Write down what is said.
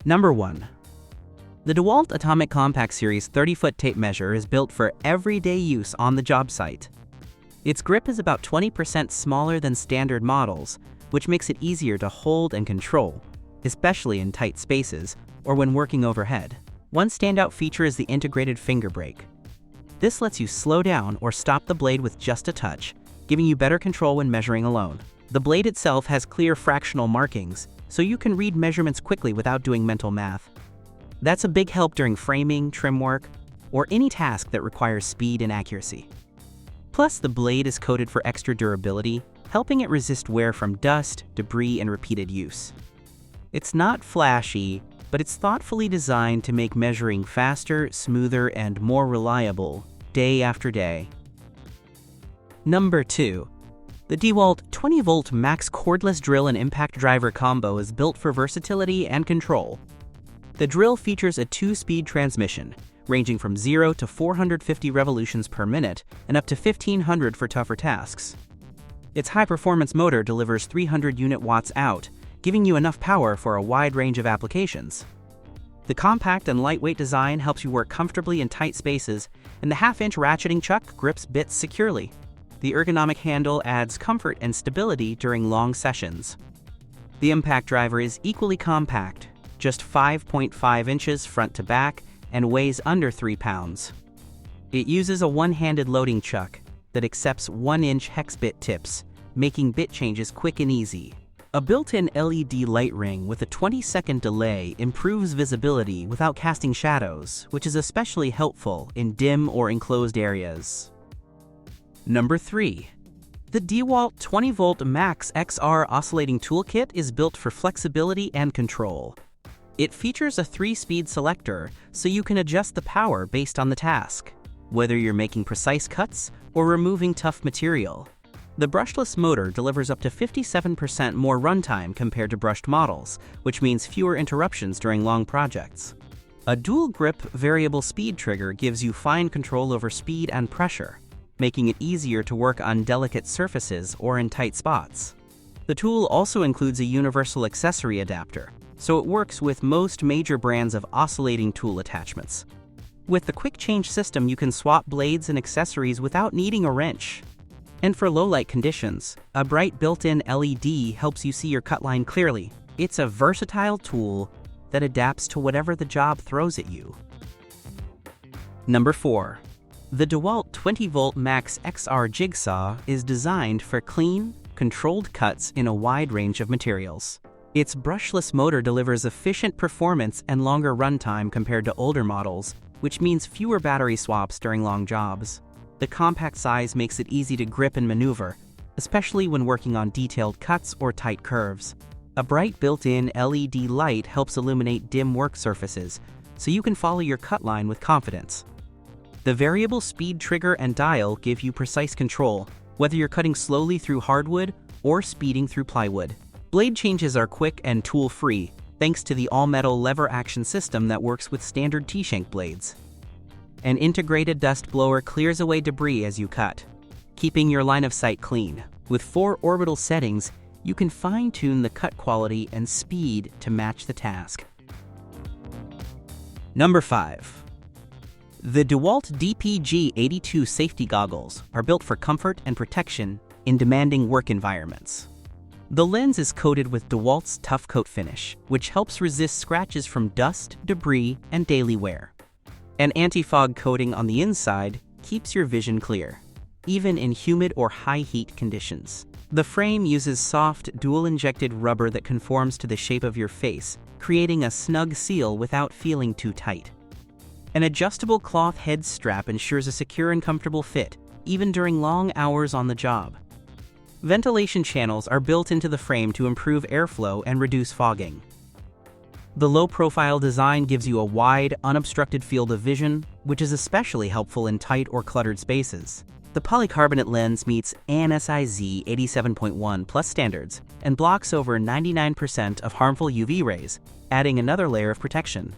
Number 1. The DEWALT Atomic Compact Series 30-foot tape measure is built for everyday use on the job site. Its grip is about 20% smaller than standard models, which makes it easier to hold and control, especially in tight spaces or when working overhead. One standout feature is the integrated finger brake. This lets you slow down or stop the blade with just a touch, giving you better control when measuring alone. The blade itself has clear fractional markings, so you can read measurements quickly without doing mental math. That's a big help during framing, trim work, or any task that requires speed and accuracy. Plus, the blade is coated for extra durability, helping it resist wear from dust, debris, and repeated use. It's not flashy, but it's thoughtfully designed to make measuring faster, smoother, and more reliable day after day. Number 2. The DEWALT 20-volt max cordless drill and impact driver combo is built for versatility and control. The drill features a 2-speed transmission, ranging from 0 to 450 revolutions per minute and up to 1500 for tougher tasks. Its high-performance motor delivers 300 unit watts out, giving you enough power for a wide range of applications. The compact and lightweight design helps you work comfortably in tight spaces, and the half-inch ratcheting chuck grips bits securely. The ergonomic handle adds comfort and stability during long sessions. The impact driver is equally compact, just 5.5 inches front to back, and weighs under 3 pounds. It uses a one-handed loading chuck that accepts 1-inch hex bit tips, making bit changes quick and easy. A built-in LED light ring with a 20-second delay improves visibility without casting shadows, which is especially helpful in dim or enclosed areas. Number 3. The DEWALT 20-volt Max XR oscillating toolkit is built for flexibility and control. It features a 3-speed selector, so you can adjust the power based on the task, whether you're making precise cuts or removing tough material. The brushless motor delivers up to 57% more runtime compared to brushed models, which means fewer interruptions during long projects. A dual-grip variable speed trigger gives you fine control over speed and pressure, making it easier to work on delicate surfaces or in tight spots. The tool also includes a universal accessory adapter, so it works with most major brands of oscillating tool attachments. With the quick change system, you can swap blades and accessories without needing a wrench. And for low-light conditions, a bright built-in LED helps you see your cut line clearly. It's a versatile tool that adapts to whatever the job throws at you. Number 4. The DEWALT 20-volt Max XR jigsaw is designed for clean, controlled cuts in a wide range of materials. Its brushless motor delivers efficient performance and longer runtime compared to older models, which means fewer battery swaps during long jobs. The compact size makes it easy to grip and maneuver, especially when working on detailed cuts or tight curves. A bright built-in LED light helps illuminate dim work surfaces, so you can follow your cut line with confidence. The variable speed trigger and dial give you precise control, whether you're cutting slowly through hardwood or speeding through plywood. Blade changes are quick and tool-free, thanks to the all-metal lever action system that works with standard T-shank blades. An integrated dust blower clears away debris as you cut, keeping your line of sight clean. With 4 orbital settings, you can fine-tune the cut quality and speed to match the task. Number 5. The DEWALT DPG-82 safety goggles are built for comfort and protection in demanding work environments. The lens is coated with DEWALT's Tough Coat finish, which helps resist scratches from dust, debris, and daily wear. An anti-fog coating on the inside keeps your vision clear, even in humid or high-heat conditions. The frame uses soft, dual-injected rubber that conforms to the shape of your face, creating a snug seal without feeling too tight. An adjustable cloth head strap ensures a secure and comfortable fit, even during long hours on the job. Ventilation channels are built into the frame to improve airflow and reduce fogging. The low-profile design gives you a wide, unobstructed field of vision, which is especially helpful in tight or cluttered spaces. The polycarbonate lens meets ANSI 87.1 plus standards and blocks over 99% of harmful UV rays, adding another layer of protection.